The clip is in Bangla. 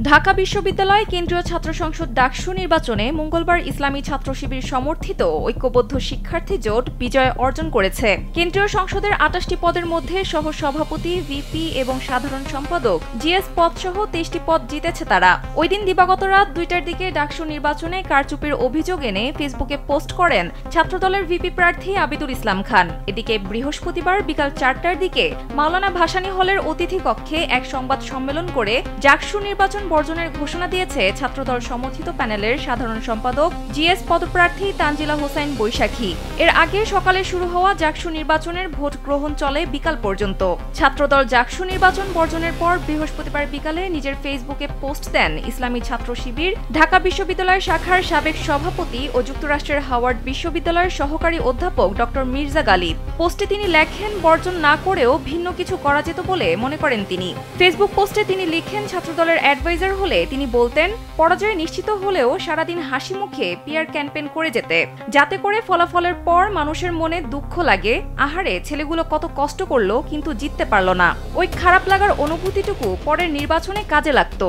ঢাকা বিশ্ববিদ্যালয় কেন্দ্রীয় ছাত্র সংসদ ডাকসু নির্বাচনে মঙ্গলবার ইসলামী ছাত্র শিবির সমর্থিত ঐক্যবদ্ধ শিক্ষার্থী জোট বিজয় অর্জন করেছে। কেন্দ্রীয় সংসদের ২৮টি পদের মধ্যে সহ-সভাপতি, ভিপি এবং সাধারণ সম্পাদক জিএস পদসহ ২৩টি পদ জিতেছে তারা। ওই দিন দিবাগত রাত ২টার দিকে ডাকসু নির্বাচনে কারচুপির অভিযোগ এনে ফেসবুকে পোস্ট করেন ছাত্রদলের ভিপি প্রার্থী আবিদুল ইসলাম খান। এদিকে বৃহস্পতিবার বিকাল ৪টার দিকে মাওলানা ভাসানী হলের অতিথি কক্ষে এক সংবাদ সম্মেলন করে ডাকসু নির্বাচন বর্জনের ঘোষণা দিয়েছে ছাত্রদল সমর্থিত প্যানেলের সাধারণ সম্পাদক জিএস পদপ্রার্থী তানজিলা হোসাইন বৈশাখী। এর আগে সকালে শুরু হওয়া ডাকসু নির্বাচনের ভোট গ্রহণ চলে বিকাল পর্যন্ত। ছাত্রদল ডাকসু নির্বাচন বর্জনের পর বৃহস্পতিবার বিকালে নিজের ফেসবুকে পোস্ট দেন ইসলামী ছাত্র শিবির ঢাকা বিশ্ববিদ্যালয় শাখার সাবেক সভাপতি ও যুক্তরাষ্ট্রের হাওয়ার্ড বিশ্ববিদ্যালয়ের সহকারী অধ্যাপক ড মির্জা গালিব। পোস্টে তিনি লেখেন, বর্জন না করেও ভিন্ন কিছু করা যেত বলে মনে করেন তিনি। ফেসবুক পোস্টে তিনি লিখেন, ছাত্রদলের অ্যাডভাইজার হলে তিনি বলতেন পরাজয় নিশ্চিত হলেও সারাদিন হাসি মুখে পিআর ক্যাম্পেইন করে যেতে, যাতে করে ফলাফলের পর মানুষের মনে দুঃখ লাগে, আহারে ছেলেগুলো কত কষ্ট করলো কিন্তু জিততে পারল না। ওই খারাপ লাগার অনুভূতিটুকু পরের নির্বাচনে কাজে লাগতো।